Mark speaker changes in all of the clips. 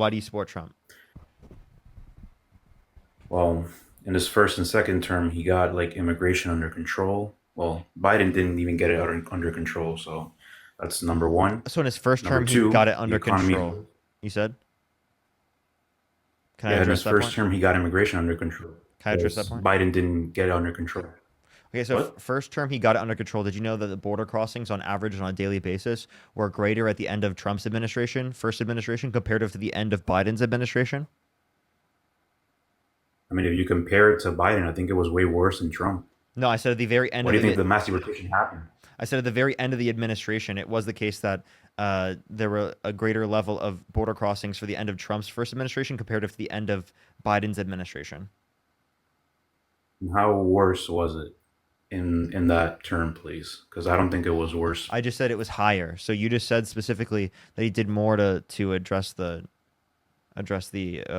Speaker 1: Why do you support Trump?
Speaker 2: Well, in his first and second term, he got like immigration under control. Well, Biden didn't even get it under control, so that's number one.
Speaker 1: So in his first
Speaker 2: Number
Speaker 1: term, he got
Speaker 2: two,
Speaker 1: it
Speaker 2: the
Speaker 1: under
Speaker 2: economy.
Speaker 1: control. You said? Can I
Speaker 2: Yeah, in
Speaker 1: address
Speaker 2: his
Speaker 1: that
Speaker 2: first
Speaker 1: point?
Speaker 2: term, he got immigration under control.
Speaker 1: Can I address that
Speaker 2: Because
Speaker 1: point?
Speaker 2: Biden didn't get it under control.
Speaker 1: Okay, so
Speaker 2: What?
Speaker 1: first term, he got it under control. Did you know that the border crossings, on average, on a daily basis, were greater at the end of Trump's administration, first administration, comparative to the end of Biden's administration?
Speaker 2: I mean, if you compare it to Biden, I think it was way worse than Trump.
Speaker 1: No, I said at the very end
Speaker 2: Why
Speaker 1: of
Speaker 2: do you think
Speaker 1: the.
Speaker 2: the mass deportation happened?
Speaker 1: I said at the very end of the administration, it was the case that there were a greater level of border crossings for the end of Trump's first administration comparative to the end of Biden's administration.
Speaker 2: And how worse was it in that term, please? Because I don't think it was worse.
Speaker 1: I just said it was higher. So you just said specifically that he did more to address the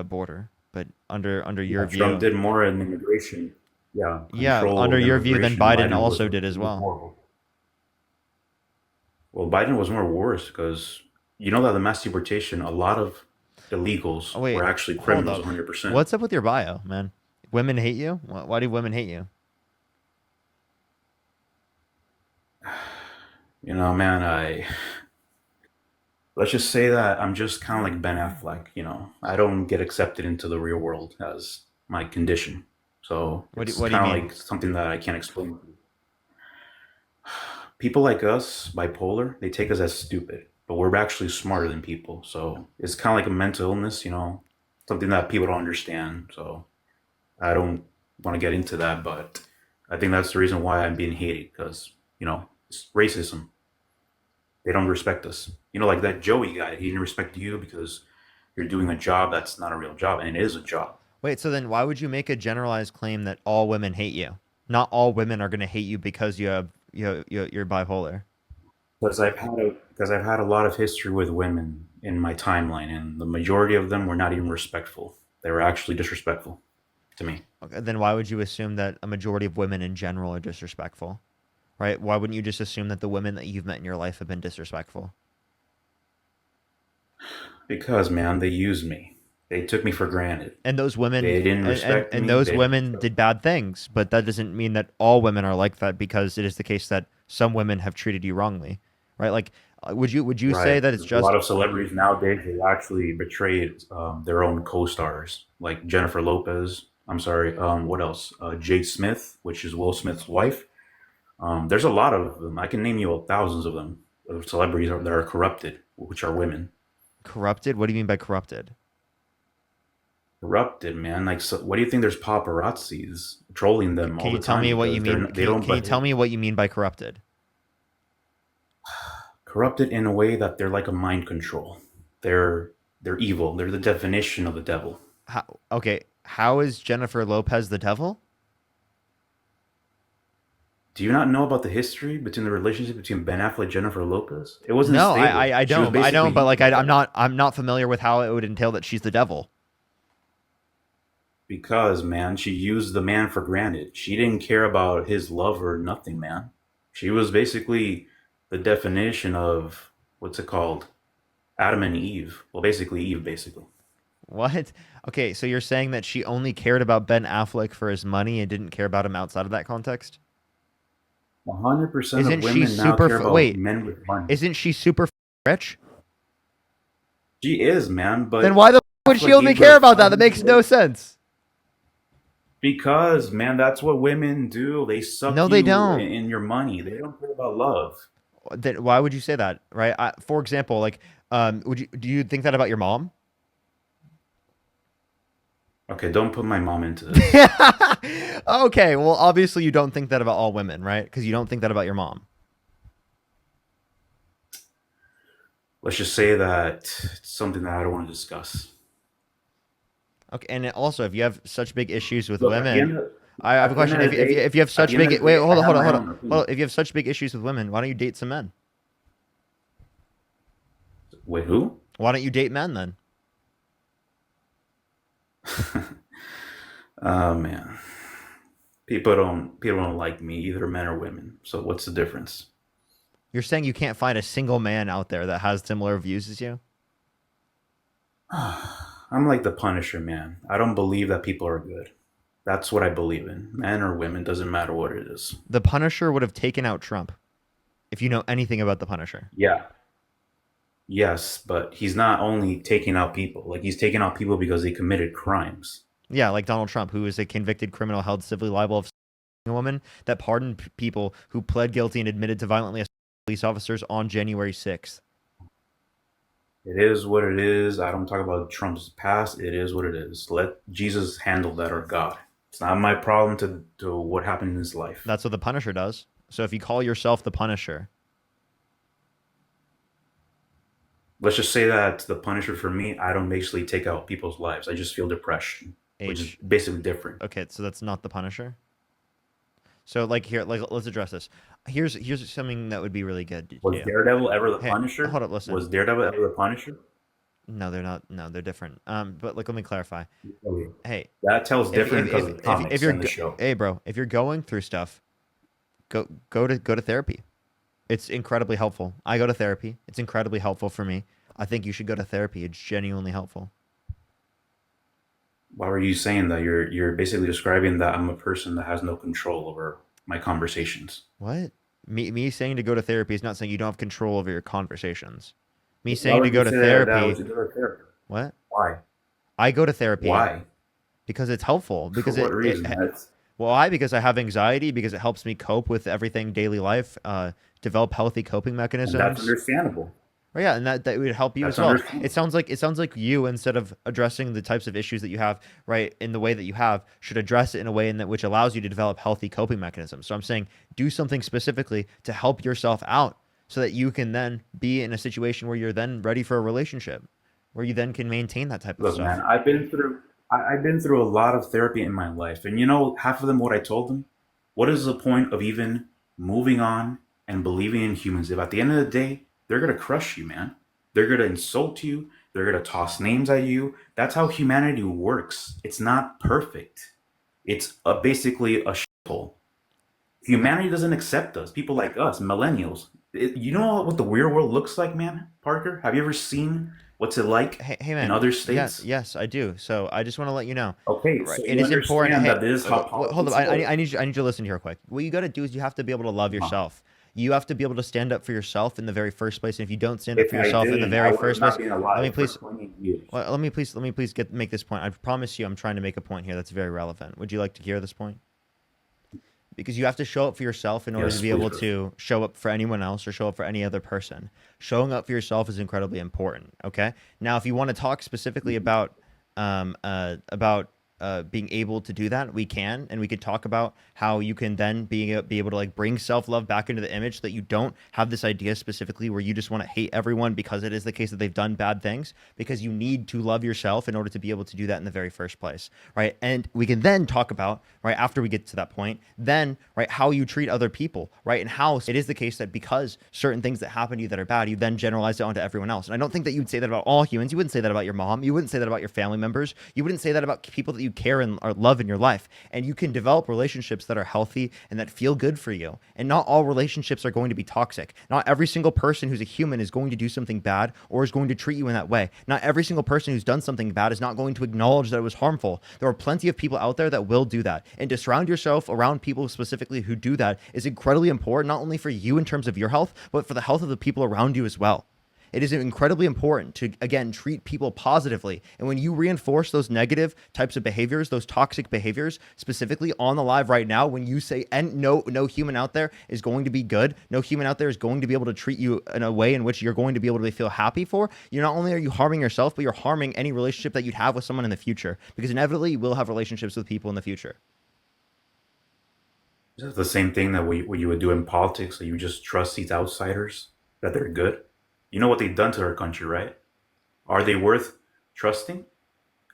Speaker 1: border, but under your
Speaker 2: Yeah, Trump
Speaker 1: view,
Speaker 2: did more in immigration. Yeah,
Speaker 1: yeah,
Speaker 2: control
Speaker 1: under
Speaker 2: of
Speaker 1: your view, then
Speaker 2: immigration.
Speaker 1: Biden
Speaker 2: Biden was
Speaker 1: also did as well.
Speaker 2: horrible. Well, Biden was more worse because you know that the mass deportation, a lot of illegals
Speaker 1: Oh
Speaker 2: were
Speaker 1: wait,
Speaker 2: actually
Speaker 1: hold
Speaker 2: criminals,
Speaker 1: up.
Speaker 2: 100%.
Speaker 1: What's up with your bio, man? Women hate you? Why do women hate you?
Speaker 2: You know, man, let's just say that I'm just kind of like Ben Affleck. You know, I don't get accepted into the real world as my condition, so it's
Speaker 1: What do you
Speaker 2: kind of
Speaker 1: mean?
Speaker 2: like something that I can't explain. People like us, bipolar, they take us as stupid, but we're actually smarter than people. So it's kind of like a mental illness, you know, something that people don't understand. So I don't want to get into that, but I think that's the reason why I'm being hated because, you know, it's racism. They don't respect us. You know, like that Joey guy, he didn't respect you because you're doing a job that's not a real job, and it is a job.
Speaker 1: Wait, so then why would you make a generalized claim that all women hate you? Not all women are going to hate you because you're bipolar.
Speaker 2: Because I've had a lot of history with women in my timeline, and the majority of them were not even respectful. They were actually disrespectful to me.
Speaker 1: Okay, then why would you assume that a majority of women in general are disrespectful? Right? Why wouldn't you just assume that the women that you've met in your life have been disrespectful?
Speaker 2: Because, man, they used me. They took me for granted.
Speaker 1: And those women
Speaker 2: They didn't respect
Speaker 1: and
Speaker 2: me.
Speaker 1: those
Speaker 2: They didn't
Speaker 1: women
Speaker 2: respect
Speaker 1: did bad things, but that doesn't mean that all women are like that because it is the case that some women have treated you wrongly. Right? Like would you say
Speaker 2: right.
Speaker 1: that it's
Speaker 2: A lot
Speaker 1: just
Speaker 2: of celebrities nowadays they actually betrayed their own co-stars, like Jennifer Lopez. I'm sorry. What else? Jade Smith, which is Will Smith's wife. There's a lot of them. I can name you thousands of them of celebrities that are corrupted, which are women.
Speaker 1: corrupted? What do you mean by corrupted?
Speaker 2: Corrupted, man. Like, so, what do you think? There's paparazzis trolling them
Speaker 1: Can
Speaker 2: all
Speaker 1: you
Speaker 2: the
Speaker 1: tell
Speaker 2: time
Speaker 1: me what you
Speaker 2: because
Speaker 1: mean?
Speaker 2: they don't
Speaker 1: Can you tell
Speaker 2: behave
Speaker 1: me what you mean by corrupted?
Speaker 2: corrupted in a way that they're like a mind control. They're evil. They're the definition of the devil.
Speaker 1: Okay, how is Jennifer Lopez the devil?
Speaker 2: Do you not know about the history between the relationship between Ben Affleck and Jennifer Lopez? It wasn't
Speaker 1: No,
Speaker 2: stable.
Speaker 1: I
Speaker 2: She was
Speaker 1: don't. I
Speaker 2: basically
Speaker 1: don't. But like
Speaker 2: using
Speaker 1: I'm
Speaker 2: him
Speaker 1: not familiar with how it would entail that she's the devil.
Speaker 2: because, man, she used the man for granted. She didn't care about his love or nothing, man. She was basically the definition of what's it called? Adam and Eve. Well, basically Eve, basically.
Speaker 1: What? Okay, so you're saying that she only cared about Ben Affleck for his money and didn't care about him outside of that context?
Speaker 2: 100% of
Speaker 1: Isn't she
Speaker 2: women now
Speaker 1: super?
Speaker 2: care about
Speaker 1: Wait,
Speaker 2: men with money.
Speaker 1: isn't she super rich?
Speaker 2: She is, man,
Speaker 1: Then
Speaker 2: but
Speaker 1: why the would she
Speaker 2: Affleck
Speaker 1: only
Speaker 2: gave her
Speaker 1: care about that? That makes no
Speaker 2: $500.
Speaker 1: sense.
Speaker 2: Because, man, that's what women do. They suck
Speaker 1: No, they
Speaker 2: you
Speaker 1: don't.
Speaker 2: in your money. They don't care about love.
Speaker 1: Then why would you say that? Right? For example, like, would you do you think that about your mom?
Speaker 2: Okay, don't put my mom into this.
Speaker 1: Okay, well, obviously you don't think that about all women, right? Because you don't think that about your mom.
Speaker 2: Let's just say that it's something that I don't want to discuss.
Speaker 1: Okay, and also, if you have such big issues with
Speaker 2: Look,
Speaker 1: women, I have a
Speaker 2: at the end
Speaker 1: question.
Speaker 2: of the day,
Speaker 1: If you have
Speaker 2: at
Speaker 1: such
Speaker 2: the end
Speaker 1: big
Speaker 2: of the
Speaker 1: wait,
Speaker 2: day, I have my
Speaker 1: hold on,
Speaker 2: own
Speaker 1: hold
Speaker 2: opinion.
Speaker 1: on. If you have such big issues with women, why don't you date some men?
Speaker 2: Wait, who?
Speaker 1: Why don't you date men then?
Speaker 2: Oh man, people don't like me, either men or women. So what's the difference?
Speaker 1: You're saying you can't find a single man out there that has similar views as you?
Speaker 2: I'm like the Punisher, man. I don't believe that people are good. That's what I believe in. Men or women, doesn't matter what it is.
Speaker 1: The Punisher would have taken out Trump if you know anything about the Punisher.
Speaker 2: Yeah, yes, but he's not only taking out people, like he's taking out people because they committed crimes.
Speaker 1: Yeah, like Donald Trump, who is a convicted criminal held civilly liable of a woman that pardoned people who pled guilty and admitted to violently assaulting police officers on January 6th.
Speaker 2: It is what it is. I don't talk about Trump's past. It is what it is. Let Jesus handle that or God. It's not my problem to what happened in his life.
Speaker 1: That's what the Punisher does. So if you call yourself the Punisher,
Speaker 2: Let's just say that the Punisher for me, I don't basically take out people's lives. I just feel depression, which is
Speaker 1: H.
Speaker 2: basically different.
Speaker 1: Okay, so that's not the Punisher. So like here, like let's address this. Here's something that would be really good to
Speaker 2: Was
Speaker 1: do.
Speaker 2: Daredevil ever the
Speaker 1: Hey, hold
Speaker 2: Punisher?
Speaker 1: up, listen.
Speaker 2: Was Daredevil ever the Punisher?
Speaker 1: No, they're not. No, they're different. But like, let me clarify.
Speaker 2: Okay.
Speaker 1: Hey,
Speaker 2: That tells
Speaker 1: if
Speaker 2: different because of the
Speaker 1: if
Speaker 2: comics
Speaker 1: you're
Speaker 2: and the show.
Speaker 1: hey bro, if you're going through stuff, go to therapy. It's incredibly helpful. I go to therapy. It's incredibly helpful for me. I think you should go to therapy. It's genuinely helpful.
Speaker 2: Why were you saying that? You're basically describing that I'm a person that has no control over my conversations.
Speaker 1: What? Me saying to go to therapy is not saying you don't have control over your conversations. Me
Speaker 2: Why
Speaker 1: saying to
Speaker 2: would you
Speaker 1: go to
Speaker 2: say that
Speaker 1: therapy,
Speaker 2: was a good therapy?
Speaker 1: what?
Speaker 2: Why?
Speaker 1: I go to therapy
Speaker 2: Why?
Speaker 1: because it's helpful.
Speaker 2: For
Speaker 1: Because
Speaker 2: what reason? That's
Speaker 1: because I have anxiety. Because it helps me cope with everything daily life. Develop healthy coping
Speaker 2: and that's
Speaker 1: mechanisms.
Speaker 2: understandable.
Speaker 1: Oh, yeah, and that would help you as
Speaker 2: That's
Speaker 1: well.
Speaker 2: understandable.
Speaker 1: It sounds like you, instead of addressing the types of issues that you have, right, in the way that you have, should address it in a way in that which allows you to develop healthy coping mechanisms. So I'm saying do something specifically to help yourself out so that you can then be in a situation where you're then ready for a relationship, where you then can maintain that type of
Speaker 2: Look, man,
Speaker 1: stuff.
Speaker 2: I've been through a lot of therapy in my life, and you know, half of them, what I told them, what is the point of even moving on and believing in humans if at the end of the day they're gonna crush you, man? They're gonna insult you. They're gonna toss names at you. That's how humanity works. It's not perfect. It's basically a shithole.
Speaker 1: Okay.
Speaker 2: Humanity doesn't accept us. People like us, millennials. You know what the weird world looks like, man? Parker, have you ever seen what's it like
Speaker 1: Hey
Speaker 2: in
Speaker 1: man,
Speaker 2: other
Speaker 1: yes,
Speaker 2: states?
Speaker 1: yes, I do. So I just want to let you know,
Speaker 2: Okay,
Speaker 1: right?
Speaker 2: so
Speaker 1: It
Speaker 2: you
Speaker 1: is important.
Speaker 2: understand
Speaker 1: Hey,
Speaker 2: that this is how
Speaker 1: hold up.
Speaker 2: politics work.
Speaker 1: I need you to listen here quick. What you got to do is you have to be able to love
Speaker 2: Huh.
Speaker 1: yourself. You have to be able to stand up for yourself in the very first place. And if you don't stand up
Speaker 2: If
Speaker 1: for
Speaker 2: I
Speaker 1: yourself in the
Speaker 2: didn't, I
Speaker 1: very
Speaker 2: would have
Speaker 1: first
Speaker 2: not
Speaker 1: place,
Speaker 2: been
Speaker 1: let me
Speaker 2: alive for
Speaker 1: please,
Speaker 2: 20 years.
Speaker 1: let me please make this point. I promise you, I'm trying to make a point here that's very relevant. Would you like to hear this point? Because you have to show up for yourself in order to
Speaker 2: Yes,
Speaker 1: be
Speaker 2: please.
Speaker 1: able
Speaker 2: Bro.
Speaker 1: to show up for anyone else or show up for any other person. Showing up for yourself is incredibly important. Okay. Now, if you want to talk specifically about being able to do that, we can, and we could talk about how you can then be able to like bring self love back into the image, so that you don't have this idea specifically where you just want to hate everyone because it is the case that they've done bad things, because you need to love yourself in order to be able to do that in the very first place, right? And we can then talk about, right, after we get to that point, then, right, how you treat other people, right, and how it is the case that because certain things that happen to you that are bad, you then generalize it onto everyone else. And I don't think that you'd say that about all humans. You wouldn't say that about your mom. You wouldn't say that about your family members. You wouldn't say that about people that you care and or love in your life. And you can develop relationships that are healthy and that feel good for you. And not all relationships are going to be toxic. Not every single person who's a human is going to do something bad or is going to treat you in that way. Not every single person who's done something bad is not going to acknowledge that it was harmful. There are plenty of people out there that will do that. And to surround yourself around people specifically who do that is incredibly important, not only for you in terms of your health, but for the health of the people around you as well. It is incredibly important to, again, treat people positively. And when you reinforce those negative types of behaviors, those toxic behaviors, specifically on the live right now, when you say, and no human out there is going to be good, no human out there is going to be able to treat you in a way in which you're going to be able to feel happy for, you're not only are you harming yourself, but you're harming any relationship that you'd have with someone in the future. Because inevitably you will have relationships with people in the future.
Speaker 2: Is that the same thing that what you would do in politics? That you just trust these outsiders that they're good? You know what they've done to our country, right? Are they worth trusting?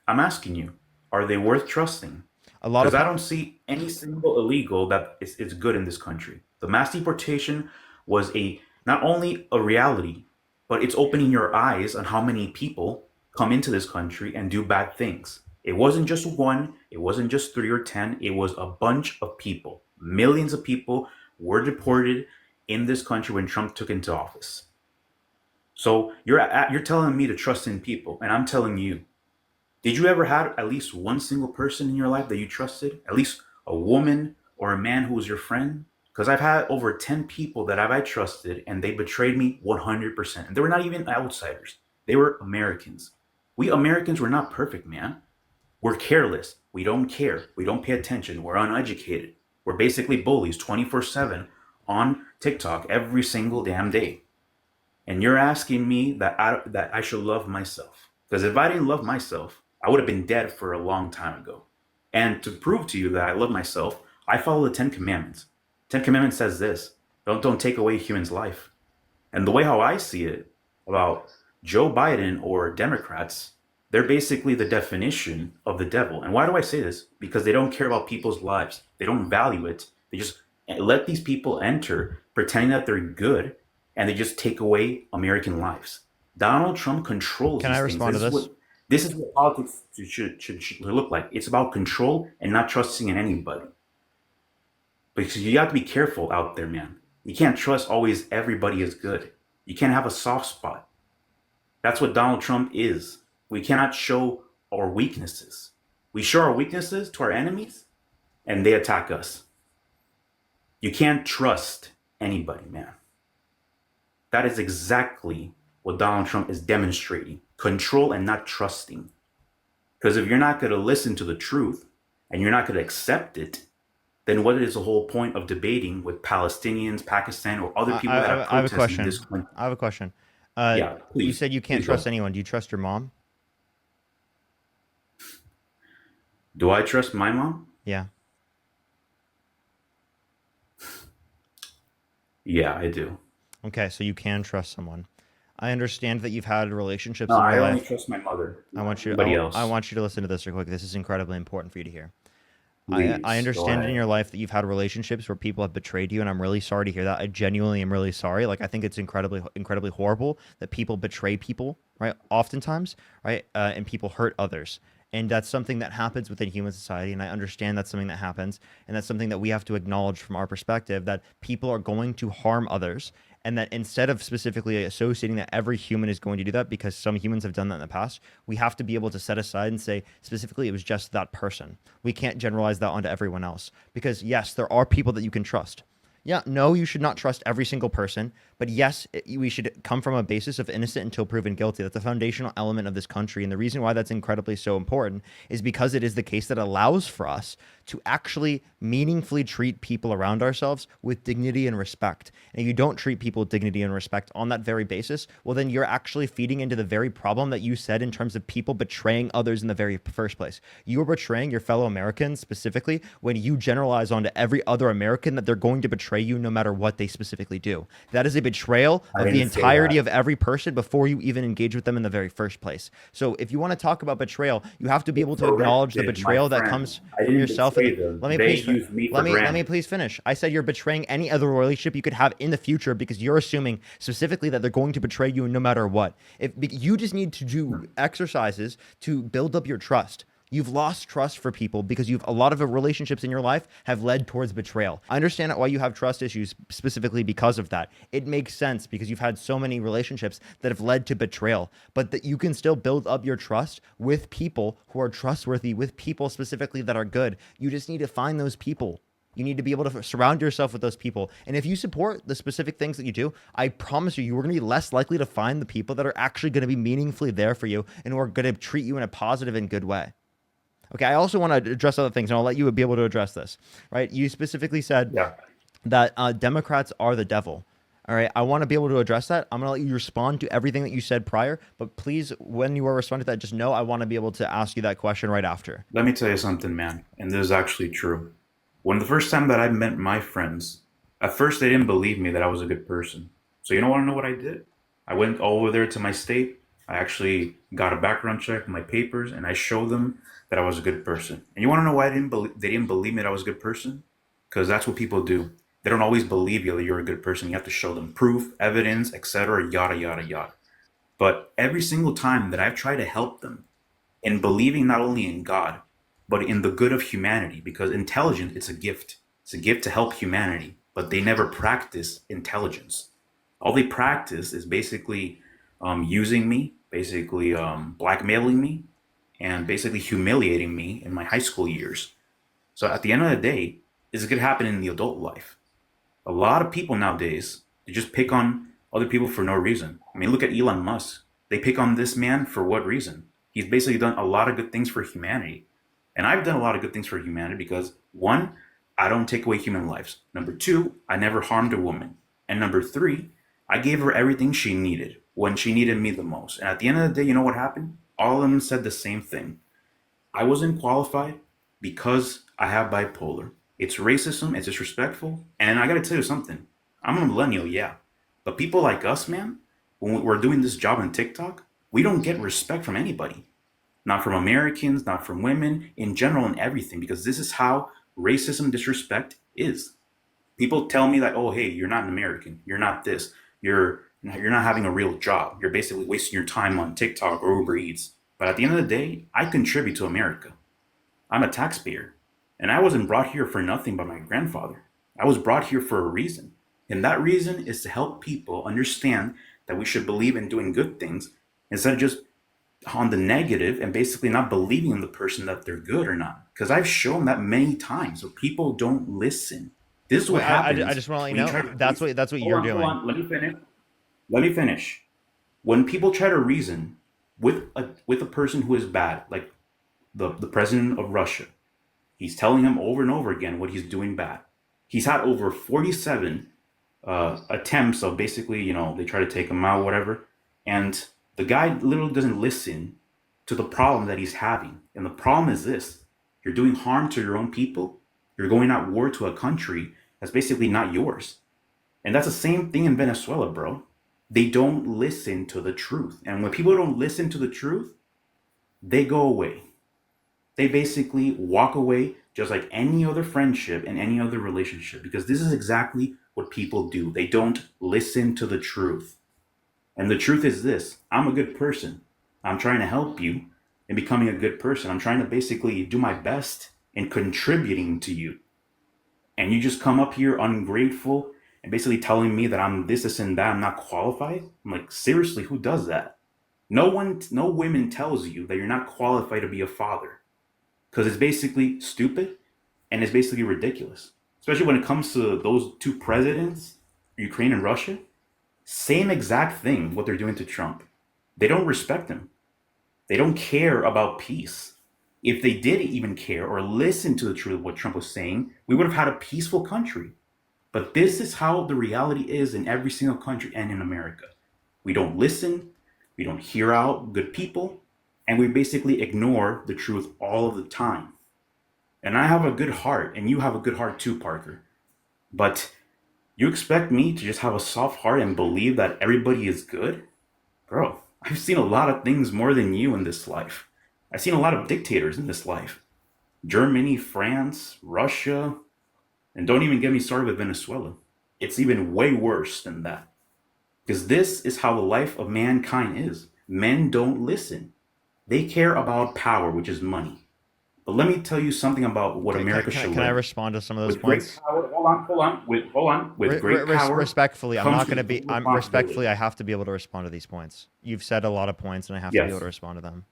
Speaker 2: I'm asking you, are they worth trusting?
Speaker 1: A lot
Speaker 2: Because
Speaker 1: of
Speaker 2: I don't see any single illegal that is good in this country. The mass deportation was a not only a reality, but it's opening your eyes on how many people come into this country and do bad things. It wasn't just one, it wasn't just three or 10, it was a bunch of people. Millions of people were deported in this country when Trump took into office. So you're telling me to trust in people, and I'm telling you, did you ever have at least one single person in your life that you trusted? At least a woman or a man who was your friend? Because I've had over 10 people that I trusted and they betrayed me 100%. And they were not even outsiders, they were Americans. We Americans were not perfect, man. We're careless. We don't care. We don't pay attention. We're uneducated. We're basically bullies 24/7 on TikTok every single damn day. And you're asking me that I should love myself. Because if I didn't love myself, I would have been dead for a long time ago. And to prove to you that I love myself, I follow the Ten Commandments. Ten Commandments says this: don't take away a human's life. And the way how I see it about Joe Biden or Democrats, they're basically the definition of the devil. And why do I say this? Because they don't care about people's lives. They don't value it. They just let these people enter pretending that they're good, and they just take away American lives. Donald Trump controls
Speaker 1: Can I
Speaker 2: these things.
Speaker 1: respond to this?
Speaker 2: This is what politics should look like. It's about control and not trusting in anybody. Because you have to be careful out there, man. You can't trust always everybody is good. You can't have a soft spot. That's what Donald Trump is. We cannot show our weaknesses. We show our weaknesses to our enemies and they attack us. You can't trust anybody, man. That is exactly what Donald Trump is demonstrating: control and not trusting. Because if you're not going to listen to the truth and you're not going to accept it, then what is the whole point of debating with Palestinians, Pakistan, or other people that are
Speaker 1: I have a
Speaker 2: protesting
Speaker 1: question.
Speaker 2: this country?
Speaker 1: I have a question.
Speaker 2: Yeah,
Speaker 1: You
Speaker 2: please,
Speaker 1: said you can't
Speaker 2: please go.
Speaker 1: trust anyone. Do you trust your mom?
Speaker 2: Do I trust my mom?
Speaker 1: Yeah.
Speaker 2: Yeah, I do.
Speaker 1: Okay, so you can trust someone. I understand that you've had relationships
Speaker 2: No,
Speaker 1: in your
Speaker 2: I only
Speaker 1: life.
Speaker 2: trust my mother,
Speaker 1: I
Speaker 2: not
Speaker 1: want you.
Speaker 2: anybody
Speaker 1: I
Speaker 2: else.
Speaker 1: want you to listen to this real quick. This is incredibly important for you to hear. I
Speaker 2: Please go
Speaker 1: understand in
Speaker 2: ahead.
Speaker 1: your life that you've had relationships where people have betrayed you, and I'm really sorry to hear that. I genuinely am really sorry. Like, I think it's incredibly horrible that people betray people, right? Oftentimes, right? And people hurt others. And that's something that happens within human society. And I understand that's something that happens. And that's something that we have to acknowledge from our perspective, that people are going to harm others. And that instead of specifically associating that every human is going to do that, because some humans have done that in the past, we have to be able to set aside and say, specifically, it was just that person. We can't generalize that onto everyone else. Because yes, there are people that you can trust. Yeah, no, you should not trust every single person, but yes, we should come from a basis of innocent until proven guilty. That's a foundational element of this country, and the reason why that's incredibly so important is because it is the case that allows for us to actually meaningfully treat people around ourselves with dignity and respect. And if you don't treat people with dignity and respect on that very basis, well, then you're actually feeding into the very problem that you said in terms of people betraying others in the very first place. You are betraying your fellow Americans specifically when you generalize onto every other American that they're going to betray you no matter what they specifically do. That is a betrayal
Speaker 2: I
Speaker 1: of the
Speaker 2: didn't say
Speaker 1: entirety
Speaker 2: that.
Speaker 1: of every person before you even engage with them in the very first place. So if you want to talk about betrayal, you have to be able to acknowledge the
Speaker 2: Corrected, my
Speaker 1: betrayal that
Speaker 2: friend.
Speaker 1: comes
Speaker 2: I
Speaker 1: from
Speaker 2: didn't
Speaker 1: yourself. And
Speaker 2: betray them.
Speaker 1: let me
Speaker 2: They
Speaker 1: please
Speaker 2: used me for
Speaker 1: let me
Speaker 2: granted.
Speaker 1: please finish. I said you're betraying any other relationship you could have in the future because you're assuming specifically that they're going to betray you no matter what. If you just need to do exercises to build up your trust. You've lost trust for people because you've a lot of the relationships in your life have led towards betrayal. I understand why you have trust issues specifically because of that. It makes sense because you've had so many relationships that have led to betrayal, but that you can still build up your trust with people who are trustworthy, with people specifically that are good. You just need to find those people. You need to be able to surround yourself with those people. And if you support the specific things that you do, I promise you, are going to be less likely to find the people that are actually going to be meaningfully there for you and who are going to treat you in a positive and good way. Okay, I also want to address other things, and I'll let you be able to address this. Right? You specifically said
Speaker 2: Yeah.
Speaker 1: that Democrats are the devil. All right, I want to be able to address that. I'm going to let you respond to everything that you said prior, but please, when you are responding to that, just know I want to be able to ask you that question right after.
Speaker 2: Let me tell you something, man. And this is actually true. When the first time that I met my friends, at first they didn't believe me that I was a good person. So you don't want to know what I did? I went over there to my state. I actually got a background check, my papers, and I showed them that I was a good person. And you want to know why they didn't believe me that I was a good person? Because that's what people do. They don't always believe you that you're a good person. You have to show them proof, evidence, etc., yada yada yada. But every single time that I've tried to help them in believing not only in God, but in the good of humanity, because intelligence, it's a gift. It's a gift to help humanity, but they never practice intelligence. All they practice is basically using me, basically blackmailing me, and basically humiliating me in my high school years. So at the end of the day, this could happen in the adult life. A lot of people nowadays, they just pick on other people for no reason. I mean, look at Elon Musk. They pick on this man for what reason? He's basically done a lot of good things for humanity. And I've done a lot of good things for humanity because one, I don't take away human lives. Number two, I never harmed a woman. And number three, I gave her everything she needed when she needed me the most. And at the end of the day, you know what happened? All of them said the same thing. I wasn't qualified because I have bipolar. It's racism, it's disrespectful. And I gotta tell you something. I'm a millennial, yeah. But people like us, man, when we're doing this job on TikTok, we don't get respect from anybody. Not from Americans, not from women, in general, and everything, because this is how racism, disrespect is. People tell me that, oh, hey, you're not an American. You're not this. You're not having a real job. You're basically wasting your time on TikTok or Uber Eats. But at the end of the day, I contribute to America. I'm a taxpayer. And I wasn't brought here for nothing by my grandfather. I was brought here for a reason. And that reason is to help people understand that we should believe in doing good things instead of just on the negative and basically not believing in the person that they're good or not. Because I've shown that many times where people don't listen. This is
Speaker 1: Wait,
Speaker 2: what
Speaker 1: I
Speaker 2: happens
Speaker 1: just want to let you
Speaker 2: when you
Speaker 1: know
Speaker 2: try to
Speaker 1: that's what
Speaker 2: hold
Speaker 1: you're
Speaker 2: on, hold
Speaker 1: doing.
Speaker 2: on, let me finish. Let me finish. When people try to reason with a person who is bad, like the president of Russia, he's telling him over and over again what he's doing bad. He's had over 47 attempts of basically, they try to take him out, whatever. And the guy literally doesn't listen to the problem that he's having. And the problem is this: you're doing harm to your own people. You're going at war to a country that's basically not yours. And that's the same thing in Venezuela, bro. They don't listen to the truth. And when people don't listen to the truth, they go away. They basically walk away just like any other friendship and any other relationship because this is exactly what people do. They don't listen to the truth. And the truth is this: I'm a good person. I'm trying to help you in becoming a good person. I'm trying to basically do my best in contributing to you. And you just come up here ungrateful and basically telling me that I'm this, and that, I'm not qualified. I'm like, seriously, who does that? No women tells you that you're not qualified to be a father because it's basically stupid and it's basically ridiculous. Especially when it comes to those two presidents, Ukraine and Russia, same exact thing what they're doing to Trump. They don't respect him. They don't care about peace. If they did even care or listen to the truth of what Trump was saying, we would have had a peaceful country. But this is how the reality is in every single country and in America. We don't listen, we don't hear out good people, and we basically ignore the truth all of the time. And I have a good heart, and you have a good heart too, Parker. But you expect me to just have a soft heart and believe that everybody is good? Bro, I've seen a lot of things more than you in this life. I've seen a lot of dictators in this life: Germany, France, Russia, and don't even get me started with Venezuela. It's even way worse than that. Because this is how the life of mankind is. Men don't listen. They care about power, which is money. But let me tell you something about what America should
Speaker 1: Can I
Speaker 2: learn.
Speaker 1: respond to some of those
Speaker 2: With great
Speaker 1: points?
Speaker 2: power, hold on. With great power
Speaker 1: Respectfully, I'm
Speaker 2: comes
Speaker 1: not going to
Speaker 2: complete
Speaker 1: be. I'm respectfully.
Speaker 2: responsibility.
Speaker 1: I have to be able to respond to these points. You've said a lot of points, and I have to be able
Speaker 2: Yes,
Speaker 1: to respond to them.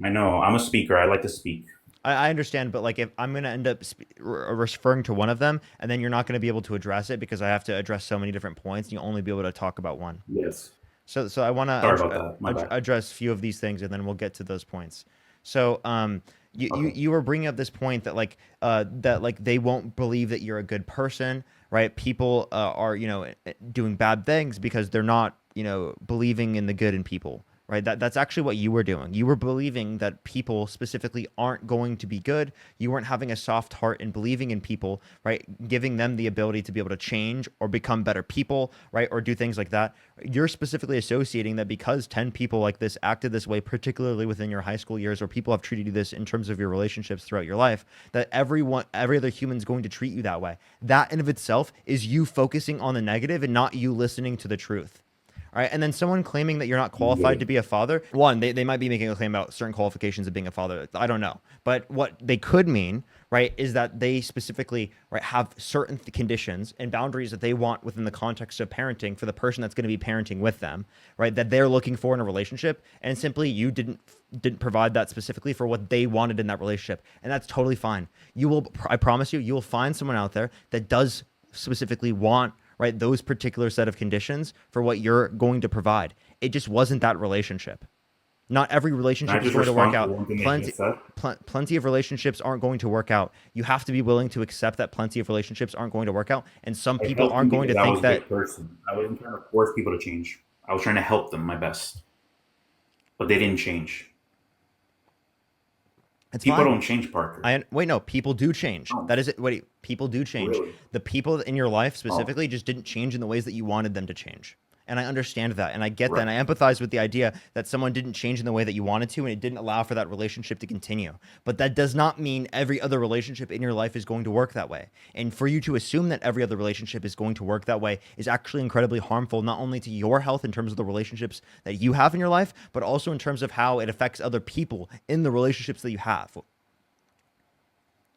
Speaker 2: I know. I'm a speaker. I like to speak.
Speaker 1: I understand, but like if I'm going to end up referring to one of them, and then you're not going to be able to address it because I have to address so many different points, and you'll only be able to talk about one.
Speaker 2: Yes.
Speaker 1: So I want
Speaker 2: Sorry
Speaker 1: to
Speaker 2: about that. My bad.
Speaker 1: address a few of these things, and then we'll get to those points. So
Speaker 2: Okay.
Speaker 1: you were bringing up this point that like they won't believe that you're a good person, right? People are doing bad things because they're not believing in the good in people. Right, that's actually what you were doing. You were believing that people specifically aren't going to be good. You weren't having a soft heart and believing in people, right? Giving them the ability to be able to change or become better people, right? Or do things like that. You're specifically associating that because 10 people like this acted this way, particularly within your high school years, or people have treated you this in terms of your relationships throughout your life, that every other human is going to treat you that way. That in of itself is you focusing on the negative and not you listening to the truth. right? And then someone claiming that you're not qualified to
Speaker 2: Yeah.
Speaker 1: be a father, one, they might be making a claim about certain qualifications of being a father. I don't know. But what they could mean, right, is that they specifically, right, have certain conditions and boundaries that they want within the context of parenting for the person that's going to be parenting with them, right, that they're looking for in a relationship, and simply you didn't provide that specifically for what they wanted in that relationship, and that's totally fine. You will, I promise you, you will find someone out there that does specifically want, right, those particular set of conditions for what you're going to provide. It just wasn't that relationship. Not every
Speaker 2: Can I
Speaker 1: relationship is
Speaker 2: just
Speaker 1: going to work
Speaker 2: respond to
Speaker 1: out.
Speaker 2: one thing that you
Speaker 1: Plenty,
Speaker 2: just said?
Speaker 1: plenty of relationships aren't going to work out. You have to be willing to accept that plenty of relationships aren't going to work out, and some
Speaker 2: I
Speaker 1: people
Speaker 2: helped them
Speaker 1: aren't going to
Speaker 2: because I
Speaker 1: think
Speaker 2: was a
Speaker 1: that.
Speaker 2: good person. I wasn't trying to force people to change. I was trying to help them my best, but they didn't change.
Speaker 1: It's
Speaker 2: People
Speaker 1: fine.
Speaker 2: don't change, Parker.
Speaker 1: I wait, no, people do change.
Speaker 2: No,
Speaker 1: That is it. Wait, people do change.
Speaker 2: really.
Speaker 1: The people in your life
Speaker 2: Oh,
Speaker 1: specifically just didn't change in the ways that you wanted them to change. And I understand that, and I get that,
Speaker 2: right.
Speaker 1: and I empathize with the idea that someone didn't change in the way that you wanted to, and it didn't allow for that relationship to continue. But that does not mean every other relationship in your life is going to work that way. And for you to assume that every other relationship is going to work that way is actually incredibly harmful, not only to your health in terms of the relationships that you have in your life, but also in terms of how it affects other people in the relationships that you have.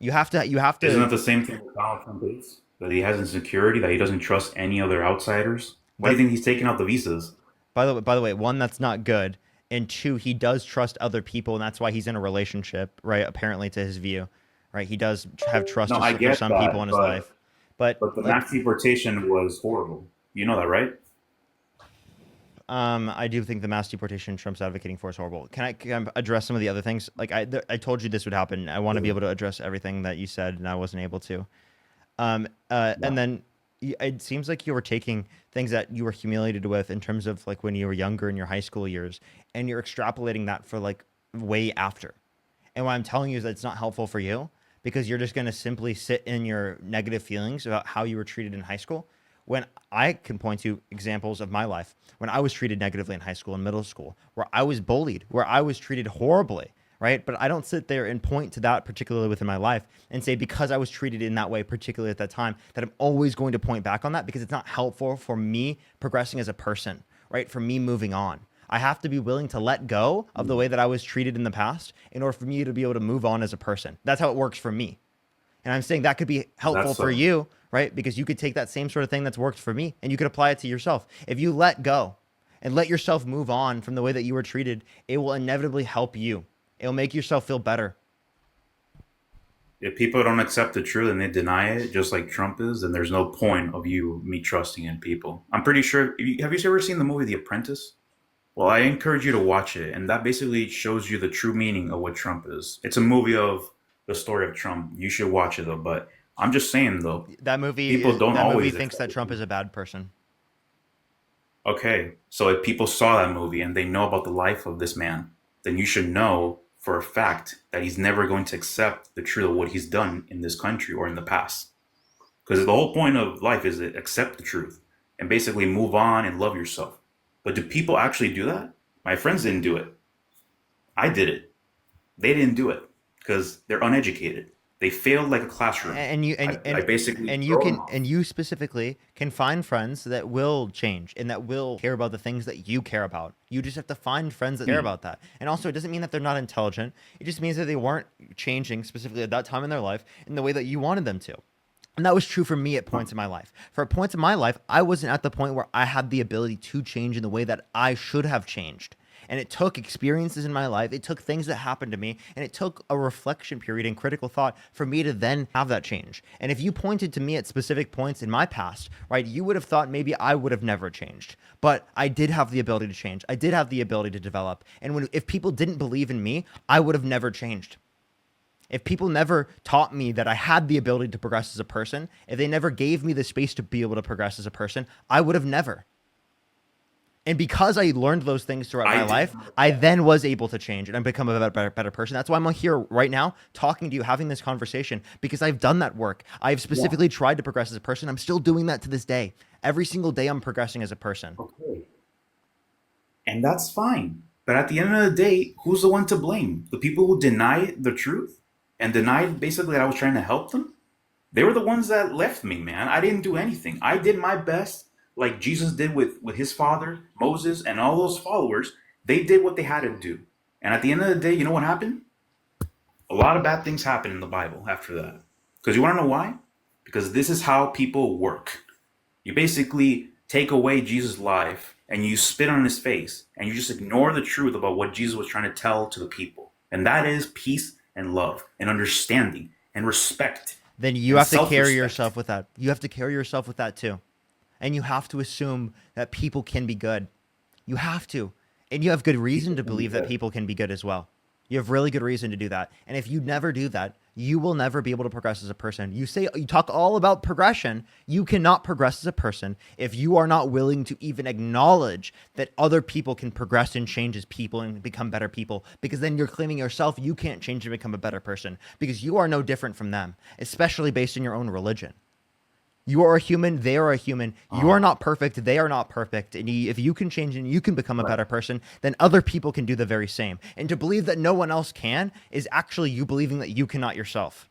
Speaker 1: You have
Speaker 2: Isn't
Speaker 1: to
Speaker 2: that the same thing with Donald Trump is? That he has insecurity, that he doesn't trust any other outsiders? Why do
Speaker 1: that
Speaker 2: you think he's taking out the visas?
Speaker 1: by the way, one, that's not good, and two, he does trust other people, and that's why he's in a relationship, right? Apparently, to his view, right? He does have trust
Speaker 2: No, I
Speaker 1: for
Speaker 2: get
Speaker 1: some people
Speaker 2: that,
Speaker 1: in his life, but
Speaker 2: but the
Speaker 1: like,
Speaker 2: mass deportation was horrible. You know that, right?
Speaker 1: I do think the mass deportation Trump's advocating for is horrible. Can I address some of the other things? Like I told you this would happen. I want to be able to address everything that you said, and I wasn't able to.
Speaker 2: Yeah.
Speaker 1: And then it seems like you were taking things that you were humiliated with in terms of like when you were younger in your high school years, and you're extrapolating that for like way after. And what I'm telling you is that it's not helpful for you because you're just going to simply sit in your negative feelings about how you were treated in high school. When I can point to examples of my life when I was treated negatively in high school and middle school, where I was bullied, where I was treated horribly, right? But I don't sit there and point to that particularly within my life and say because I was treated in that way, particularly at that time, that I'm always going to point back on that because it's not helpful for me progressing as a person, right? For me moving on. I have to be willing to let go of the way that I was treated in the past in order for me to be able to move on as a person. That's how it works for me. And I'm saying that could be helpful
Speaker 2: That's
Speaker 1: for you, right? Because you could take that same sort of thing that's worked for me and you could apply it to yourself. If you let go and let yourself move on from the way that you were treated, it will inevitably help you. It'll make yourself feel better.
Speaker 2: if people don't accept the truth and they deny it, just like Trump is, then there's no point of me trusting in people. I'm pretty sure. Have you ever seen the movie The Apprentice? Well, I encourage you to watch it, and that basically shows you the true meaning of what Trump is. It's a movie of the story of Trump. You should watch it though. But I'm just saying though, people don't
Speaker 1: That movie
Speaker 2: always
Speaker 1: thinks
Speaker 2: accept
Speaker 1: that
Speaker 2: the
Speaker 1: Trump
Speaker 2: truth.
Speaker 1: is a bad person.
Speaker 2: Okay, so if people saw that movie and they know about the life of this man, then you should know for a fact that he's never going to accept the truth of what he's done in this country or in the past. Because the whole point of life is to accept the truth and basically move on and love yourself. But do people actually do that? My friends didn't do it. I did it. They didn't do it because they're uneducated. They failed like a classroom.
Speaker 1: And you
Speaker 2: I basically
Speaker 1: and you
Speaker 2: throw them
Speaker 1: can
Speaker 2: off.
Speaker 1: and you specifically can find friends that will change and that will care about the things that you care about. You just have to find friends that care
Speaker 2: Hmm.
Speaker 1: about that. And also, it doesn't mean that they're not intelligent. It just means that they weren't changing specifically at that time in their life in the way that you wanted them to. And that was true for me at
Speaker 2: Huh.
Speaker 1: points in my life. For points in my life, I wasn't at the point where I had the ability to change in the way that I should have changed. And it took experiences in my life, it took things that happened to me, and it took a reflection period and critical thought for me to then have that change. And if you pointed to me at specific points in my past, right, you would have thought maybe I would have never changed. But I did have the ability to change. I did have the ability to develop. And if people didn't believe in me, I would have never changed. If people never taught me that I had the ability to progress as a person, if they never gave me the space to be able to progress as a person, I would have never. And because I learned those things throughout
Speaker 2: I
Speaker 1: my
Speaker 2: did.
Speaker 1: life, I then was able to change and become a better person. That's why I'm here right now talking to you, having this conversation, because I've done that work. I've
Speaker 2: Yeah.
Speaker 1: specifically tried to progress as a person. I'm still doing that to this day. Every single day, I'm progressing as a person.
Speaker 2: Okay. And that's fine. But at the end of the day, who's the one to blame? The people who denied the truth and denied basically that I was trying to help them? They were the ones that left me, man. I didn't do anything. I did my best like Jesus did with his father, Moses, and all those followers. They did what they had to do. And at the end of the day, you know what happened? A lot of bad things happen in the Bible after that. Because you want to know why? Because this is how people work. You basically take away Jesus' life and you spit on his face and you just ignore the truth about what Jesus was trying to tell to the people. And that is peace and love and understanding and respect
Speaker 1: Then you
Speaker 2: and
Speaker 1: have to carry
Speaker 2: self-respect.
Speaker 1: yourself with that. You have to carry yourself with that too. And you have to assume that people can be good. You have to. And you have good reason to believe that people can be good as well. You have really good reason to do that. And if you never do that, you will never be able to progress as a person. You talk all about progression. You cannot progress as a person if you are not willing to even acknowledge that other people can progress and change as people and become better people. Because then you're claiming yourself you can't change and become a better person because you are no different from them, especially based on your own religion. You are a human. They are a human. You are not perfect. They are not perfect. And if you can change and you can become a better person, then other people can do the very same. And to believe that no one else can is actually you believing that you cannot yourself.